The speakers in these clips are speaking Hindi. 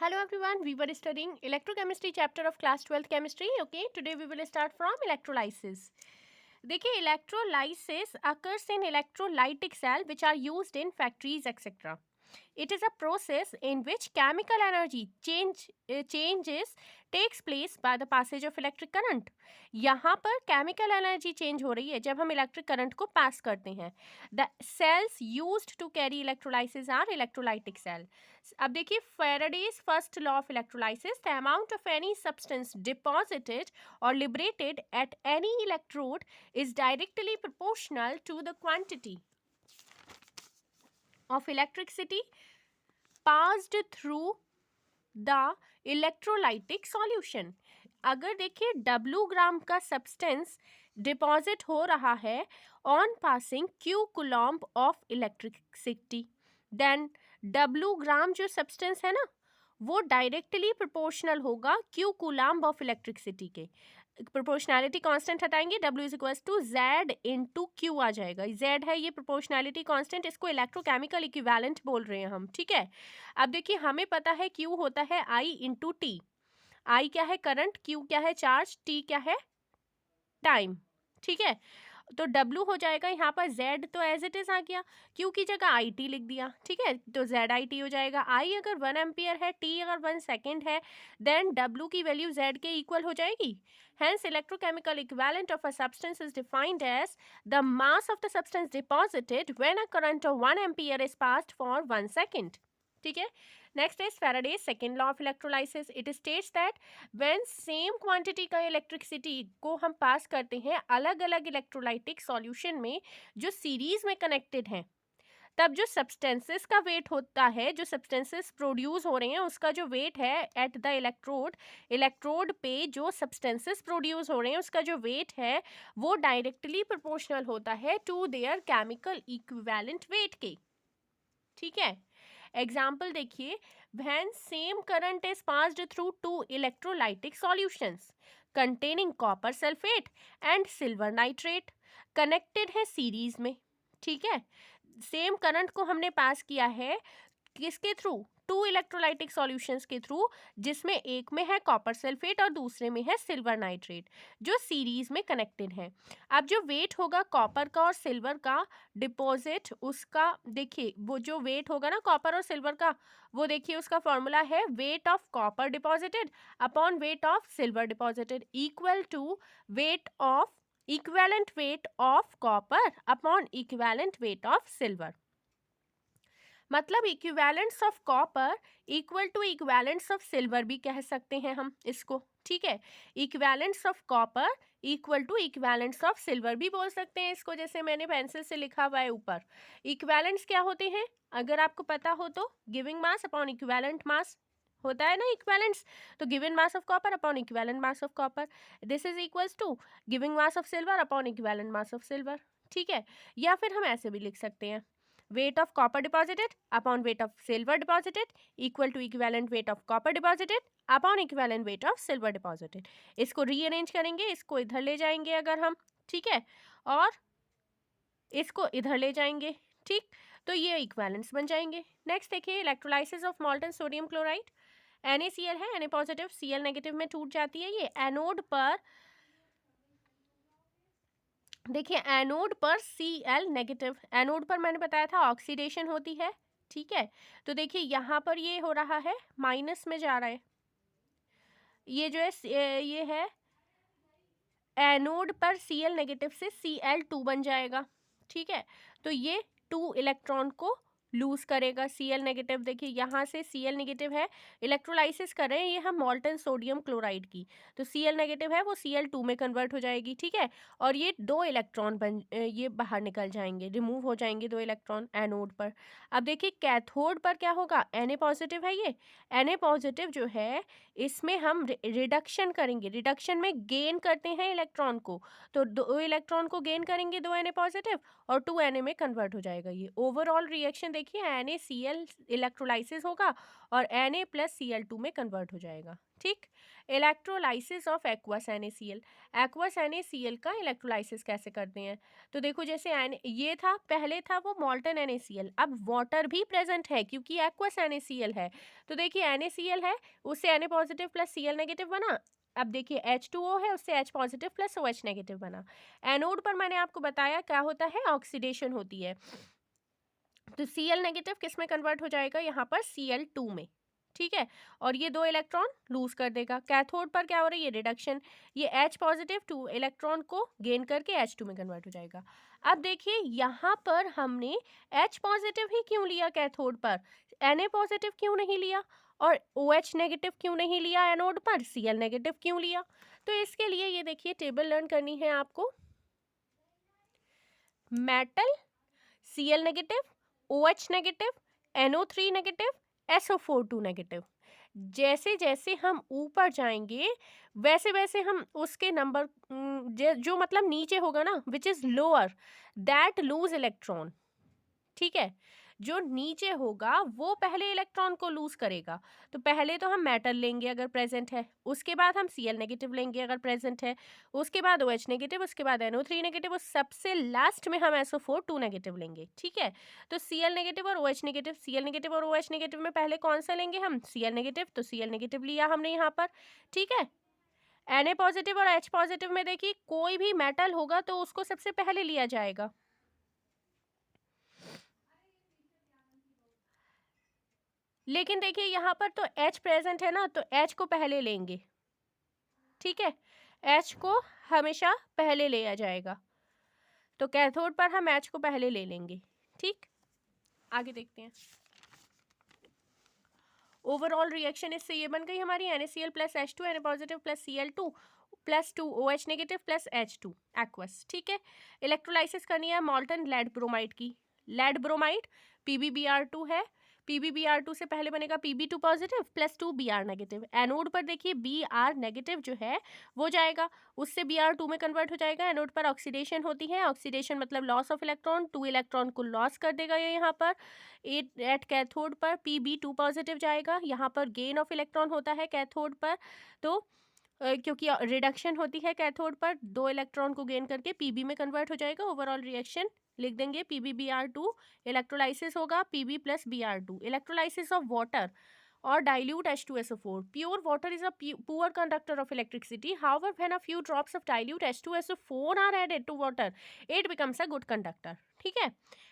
Hello everyone, we were studying electrochemistry chapter of class 12th chemistry. Okay, today we will start from electrolysis. देखिए electrolysis occurs in electrolytic cell which are used in factories etc. It is a process in which chemical energy changes takes place by the passage of electric current. यहाँ पर chemical energy change हो रही है जब हम electric current को pass करते हैं. The cells used to carry electrolysis are electrolytic cell. अब देखिए Faraday's first law of electrolysis, the amount of any substance deposited or liberated at any electrode is directly proportional to the quantity of electricity passed through the electrolytic solution. अगर देखिए W ग्राम का सब्सटेंस डिपॉजिट हो रहा है on passing Q coulomb of electricity, then W gram जो सब्सटेंस है ना वो डायरेक्टली प्रोपोर्शनल होगा Q कूलम्ब ऑफ इलेक्ट्रिसिटी के. प्रोपोर्शनैलिटी कांस्टेंट हटाएंगे, W is equals to Z into Q आ जाएगा. Z है ये प्रोपोर्शनैलिटी कांस्टेंट, इसको इलेक्ट्रोकेमिकल इक्विवेलेंट बोल रहे हैं हम. ठीक है, अब देखिए हमें पता है Q होता है I इंटू टी. I क्या है करंट, Q क्या है चार्ज, T क्या है टाइम. ठीक है, तो W हो जाएगा यहाँ पर Z तो एज इट इज आ गया, Q की जगह IT लिख दिया. ठीक है, तो ZIT हो जाएगा. I अगर 1 एम्पियर है, T अगर 1 सेकेंड है, देन W की वैल्यू Z के इक्वल हो जाएगी. Hence electrochemical equivalent of a substance is defined as the mass of the substance deposited when a current of 1 ampere is passed for 1 second. ठीक है, next is Faraday's second law of electrolysis. It states that when same quantity का इलेक्ट्रिसिटी को हम पास करते हैं अलग अलग इलेक्ट्रोलाइटिक सॉल्यूशन में जो सीरीज में कनेक्टेड हैं, तब जो सब्सटेंसेस का वेट होता है, जो सब्सटेंसेस प्रोड्यूस हो रहे हैं उसका जो वेट है एट द इलेक्ट्रोड पे जो सब्सटेंसेस प्रोड्यूस हो रहे हैं उसका जो वेट है वो डायरेक्टली प्रोपोर्शनल होता है to their chemical equivalent weight के. ठीक है, एग्जाम्पल देखिए, when same current is passed through two electrolytic solutions containing copper sulphate and silver nitrate connected है सीरीज में. ठीक है, सेम करंट को हमने पास किया है किसके थ्रू, टू इलेक्ट्रोलाइटिक सॉल्यूशंस के थ्रू, जिसमें एक में है कॉपर सल्फेट और दूसरे में है सिल्वर नाइट्रेट जो सीरीज में कनेक्टेड है. अब जो वेट होगा कॉपर का और सिल्वर का डिपॉजिट, उसका देखिए वो जो वेट होगा ना कॉपर और सिल्वर का, वो देखिए उसका फॉर्मूला है weight of copper deposited upon weight of silver deposited equal to weight of equivalent weight of copper upon equivalent weight of silver. मतलब equivalents of copper equal to equivalents of silver भी कह सकते हैं हम इसको. ठीक है, equivalents of copper equal to equivalents of silver भी बोल सकते हैं इसको, जैसे मैंने पेंसिल से लिखा हुआ है ऊपर. इक्विवेलेंट्स क्या होते हैं अगर आपको पता हो तो, giving mass upon equivalent mass होता है ना इक्विवेलेंट्स, तो given mass of copper upon equivalent mass of copper, this is equals to giving mass of silver upon equivalent mass of silver. ठीक है, या फिर हम ऐसे भी लिख सकते हैं weight of copper deposited upon weight of silver deposited equal to equivalent weight of copper deposited upon equivalent weight of silver deposited. इसको रीअरेंज करेंगे, इसको इधर ले जाएंगे अगर हम, ठीक है, और इसको इधर ले जाएंगे. ठीक, तो ये इक्विवेलेंट्स बन जाएंगे. नेक्स्ट देखिए electrolysis of मॉल्टन sodium chloride. NaCl है, Na पॉजिटिव Cl नेगेटिव में टूट जाती है. ये एनोड पर देखिए, एनोड पर Cl नेगेटिव, एनोड पर मैंने बताया था ऑक्सीडेशन होती है. ठीक है, तो देखिए यहाँ पर ये हो रहा है माइनस में जा रहा है, ये जो है ये है एनोड पर Cl नेगेटिव से Cl2 बन जाएगा. ठीक है, तो ये 2 इलेक्ट्रॉन को लूज करेगा. Cl नेगेटिव देखिए यहाँ से Cl नेगेटिव है, इलेक्ट्रोलाइसिस कर रहे हैं ये हम मॉल्टन सोडियम क्लोराइड की, तो Cl नेगेटिव है वो Cl2 में कन्वर्ट हो जाएगी. ठीक है, और ये 2 इलेक्ट्रॉन ये बाहर निकल जाएंगे, रिमूव हो जाएंगे 2 इलेक्ट्रॉन एनोड पर. अब देखिए कैथोड पर क्या होगा, Na पॉजिटिव है, ये Na पॉजिटिव जो है इसमें हम रिडक्शन करेंगे, रिडक्शन में गेन करते हैं इलेक्ट्रॉन को, तो 2 इलेक्ट्रॉन को गेन करेंगे 2 Na पॉजिटिव और 2 Na में कन्वर्ट हो जाएगा. ये ओवरऑल रिएक्शन देखिए NaCl इलेक्ट्रोलाइसिस होगा और Na+Cl2 में कन्वर्ट हो जाएगा। ठीक, electrolysis of aqueous NaCl। Aqueous NaCl का इलेक्ट्रोलाइसिस कैसे करते हैं? तो देखो जैसे ये था, पहले था वो मॉल्टन NaCl, अब वाटर भी प्रेजेंट है क्योंकि एक्वस NaCl है। तो देखिए NaCl है, उससे Na positive plus Cl negative बना। अब देखिए H2O है, उससे H positive plus OH negative बना। एनोड पर मैंने आपको बताया क्या होता है, ऑक्सीडेशन होती है। तो Cl नेगेटिव किस में कन्वर्ट हो जाएगा, यहाँ पर Cl2 में। ठीक है, और ये 2 इलेक्ट्रॉन लूज कर देगा। कैथोड पर क्या हो रही है, रिडक्शन। ये H पॉजिटिव 2 इलेक्ट्रॉन को गेन करके H2 में कन्वर्ट हो जाएगा। अब देखिए यहाँ पर हमने H पॉजिटिव ही क्यों लिया कैथोड पर, Na पॉजिटिव क्यों नहीं लिया, और OH नेगेटिव क्यों नहीं लिया एनोड पर, Cl नेगेटिव क्यों लिया? तो इसके लिए ये देखिए टेबल लर्न करनी है आपको। Metal Cl negative, OH negative, NO3 negative, SO42 negative. जैसे जैसे हम ऊपर जाएंगे वैसे वैसे हम उसके नंबर जो मतलब नीचे होगा ना, which is lower that loose electron. ठीक है, जो नीचे होगा वो पहले इलेक्ट्रॉन को लूज करेगा। तो पहले तो हम मेटल लेंगे अगर प्रेजेंट है, उसके बाद हम Cl नेगेटिव लेंगे अगर प्रेजेंट है, उसके बाद OH नेगेटिव, उसके बाद NO3 नेगेटिव, और सबसे लास्ट में हम SO42 नेगेटिव लेंगे। ठीक है, तो Cl नेगेटिव और OH नेगेटिव, Cl नेगेटिव और OH नेगेटिव में पहले कौन सा लेंगे हम, Cl नेगेटिव। तो Cl नेगेटिव लिया हमने यहाँ पर। ठीक है, Na पॉजिटिव और H पॉजिटिव में देखिए कोई भी मेटल होगा तो उसको सबसे पहले लिया जाएगा। लेकिन देखिए यहाँ पर तो H प्रेजेंट है ना, तो H को पहले लेंगे। ठीक है, H को हमेशा पहले लिया जाएगा, तो कैथोड पर हम H को पहले ले लेंगे। ठीक, आगे देखते हैं। ओवरऑल रिएक्शन इससे ये बन गई हमारी NaCl plus H2 Na positive plus Cl2 plus 2 OH negative plus H2 aqueous. ठीक है, इलेक्ट्रोलाइसिस करनी है मॉल्टन लेड ब्रोमाइड की। लेड ब्रोमाइड PbBr2 है, PbBr2 से पहले बनेगा Pb2 positive plus 2 Br negative. Anode पर देखिए Br नेगेटिव जो है वो जाएगा, उससे Br2 में कन्वर्ट हो जाएगा। एनोड पर ऑक्सीडेशन होती है, ऑक्सीडेशन मतलब लॉस ऑफ इलेक्ट्रॉन, 2 इलेक्ट्रॉन को लॉस कर देगा ये यहाँ पर। एट कैथोड पर Pb2 पॉजिटिव जाएगा, यहाँ पर गेन ऑफ इलेक्ट्रॉन होता है कैथोड पर। तो क्योंकि रिडक्शन होती है कैथोड पर, 2 इलेक्ट्रॉन को गेन करके Pb में कन्वर्ट हो जाएगा। ओवरऑल रिएक्शन लिख देंगे PbBr2, इलेक्ट्रोलाइसिस होगा Pb plus Br2। Electrolysis of water or dilute H2SO4. Pure water is a poor conductor of electricity. However, when a few drops of dilute H2SO4 are added to water, it becomes a good conductor. ठीक है,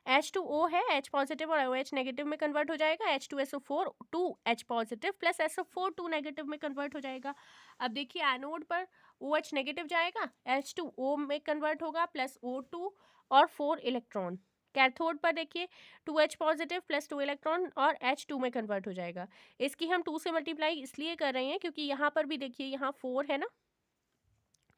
H2O है, H पॉजिटिव और OH नेगेटिव में कन्वर्ट हो जाएगा। H2SO4 2H positive plus SO4 2 negative में कन्वर्ट हो जाएगा। अब देखिए एनोड पर OH नेगेटिव जाएगा, H2O में कन्वर्ट होगा प्लस O2 और 4 इलेक्ट्रॉन। कैथोड पर देखिए 2H पॉजिटिव प्लस 2 इलेक्ट्रॉन और H2 में कन्वर्ट हो जाएगा। इसकी हम 2 से मल्टीप्लाई इसलिए कर रहे हैं क्योंकि यहाँ पर भी देखिए यहाँ 4 है ना।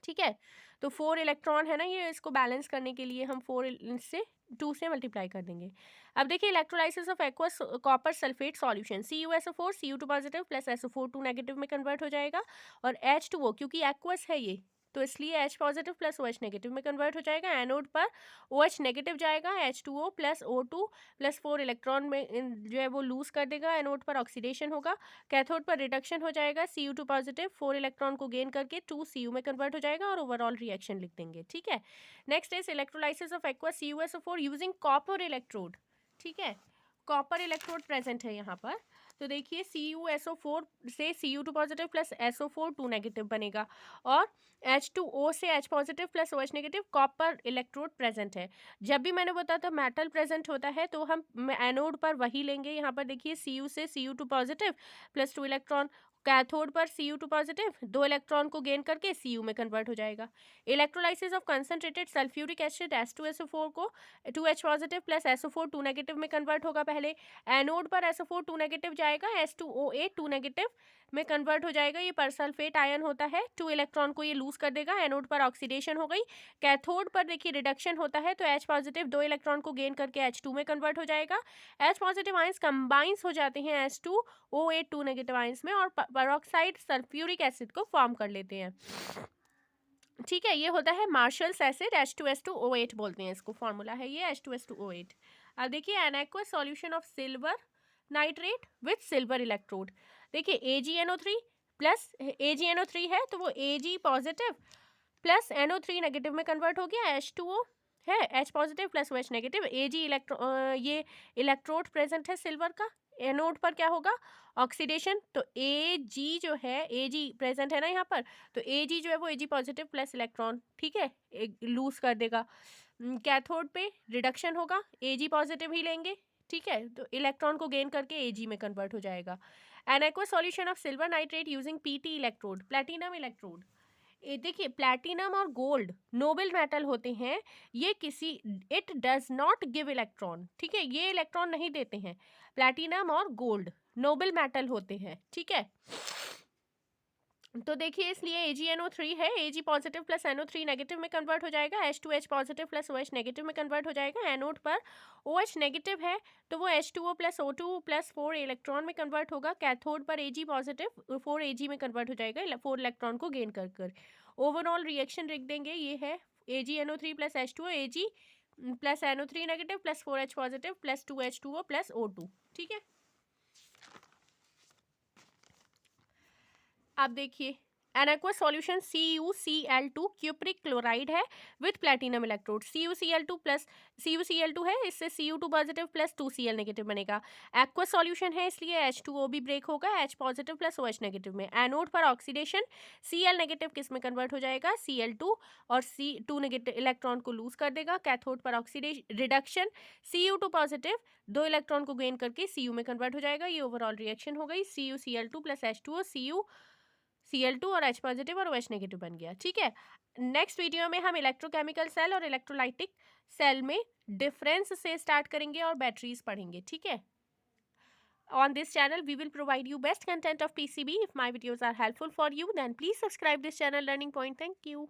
ठीक है, तो 4 इलेक्ट्रॉन है ना, ये इसको बैलेंस करने के लिए हम 4 से 2 से मल्टीप्लाई कर देंगे। अब देखिए electrolysis of aqueous copper sulphate solution, CuSO4 Cu2 positive plus SO4 2 negative में कन्वर्ट हो जाएगा, और H2O क्योंकि एक्वस है ये तो इसलिए H positive plus OH negative में कन्वर्ट हो जाएगा। एनोड पर OH नेगेटिव जाएगा, H2O plus O2 plus 4 electron में जो है वो लूज कर देगा। एनोड पर ऑक्सीडेशन होगा, कैथोड पर रिडक्शन हो जाएगा, Cu2 पॉजिटिव 4 इलेक्ट्रॉन को गेन करके 2 Cu में कन्वर्ट हो जाएगा, और ओवरऑल रिएक्शन लिख देंगे। ठीक है, next is electrolysis of aqueous CuSO4 using copper electrode. ठीक है, कॉपर इलेक्ट्रोड प्रेजेंट है यहाँ पर, तो देखिए CuSO4 से Cu2 positive plus SO4 2 negative बनेगा, और H2O से H positive plus OH negative copper electrode present है। जब भी मैंने बताया था मेटल प्रेजेंट होता है तो हम एनोड पर वही लेंगे। यहाँ पर देखिए Cu से Cu2 positive plus 2 electron, cathode पर Cu2 पॉजिटिव 2 इलेक्ट्रॉन को गेन करके Cu में कन्वर्ट हो जाएगा। Electrolysis of concentrated sulphuric acid H2SO4 को 2H positive plus SO4 2 negative में कन्वर्ट होगा। पहले एनोड पर SO4 2 नेगेटिव जाएगा, H2OA 2 नेगेटिव में कन्वर्ट हो जाएगा। ये परसल्फेट आयन होता है, 2 इलेक्ट्रॉन को ये लूज कर देगा। एनोड पर ऑक्सीडेशन हो गई, कैथोड पर देखिए रिडक्शन होता है, तो H पॉजिटिव 2 इलेक्ट्रॉन को गेन करके H2 में कन्वर्ट हो जाएगा। H पॉजिटिव आयंस कंबाइंस हो जाते हैं H2OA 2 नेगेटिव आयंस में, और पेरोक्साइड सल्फ्यूरिक एसिड को फॉर्म कर लेते हैं। ठीक है, ये होता है मार्शल्स एसिड, H2S2O8 बोलते हैं इसको, फॉर्मूला है ये H2S2O8। अब देखिए an aqueous solution of silver nitrate with silver electrode. देखिए AgNO3 प्लस AgNO3 है तो वो Ag positive plus NO3 negative में कन्वर्ट हो गया, H2O है H positive plus OH negative. ये इलेक्ट्रोड प्रेजेंट है सिल्वर का, एनोड पर क्या होगा ऑक्सीडेशन, तो Ag जो है Ag प्रेजेंट है ना यहाँ पर, तो Ag जो है वो Ag पॉजिटिव प्लस इलेक्ट्रॉन, ठीक है, लूज कर देगा। कैथोड पे रिडक्शन होगा, Ag पॉजिटिव ही लेंगे, ठीक है, तो इलेक्ट्रॉन को गेन करके Ag में कन्वर्ट हो जाएगा। An aqueous solution of silver nitrate using PT electrode, platinum electrode. देखिए प्लैटिनम और गोल्ड नोबल मेटल होते हैं, ये किसी it does not give electron, ठीक है, ये इलेक्ट्रॉन नहीं देते हैं। प्लैटिनम और गोल्ड नोबल मेटल होते हैं, ठीक है। तो देखिए इसलिए AgNO3 है, Ag positive plus NO3 negative में कन्वर्ट हो जाएगा, H2H positive plus OH negative में कन्वर्ट हो जाएगा। एनोड पर OH नेगेटिव है तो वो H2O plus O2 plus 4 electron में कन्वर्ट होगा। कैथोड पर Ag पॉजिटिव 4 Ag में कन्वर्ट हो जाएगा 4 इलेक्ट्रॉन को गेन कर कर। ओवरऑल रिएक्शन लिख देंगे, ये है AgNO3 plus H2O, Ag plus NO3 negative plus 4H positive plus 2H2O plus O2, ठीक है। अब देखिए an aqueous solution CuCl2 cupric chloride है विथ प्लैटिनम इलेक्ट्रोड। CuCl2 है, इससे Cu2 positive plus 2Cl negative बनेगा। एक्वस सॉल्यूशन है इसलिए H2O भी ब्रेक होगा H positive plus OH negative में। एनोड पर ऑक्सीडेशन Cl नेगेटिव किस में कन्वर्ट हो जाएगा, Cl2, और C2 नेगेटिव इलेक्ट्रॉन को लूज कर देगा। कैथोड पर oxidation reduction Cu2 positive 2 electron को गेन करके Cu में कन्वर्ट हो जाएगा। ये ओवरऑल रिएक्शन हो गई, CuCl2 प्लस H2O Cl2 और H पॉजिटिव और OH नेगेटिव बन गया, ठीक है। नेक्स्ट वीडियो में हम इलेक्ट्रोकेमिकल सेल और इलेक्ट्रोलाइटिक सेल में डिफरेंस से स्टार्ट करेंगे और बैटरीज पढ़ेंगे, ठीक है। On this channel, we will provide you best content of PCB. If my videos are helpful for you, then please subscribe this channel, Learning Point. Thank you.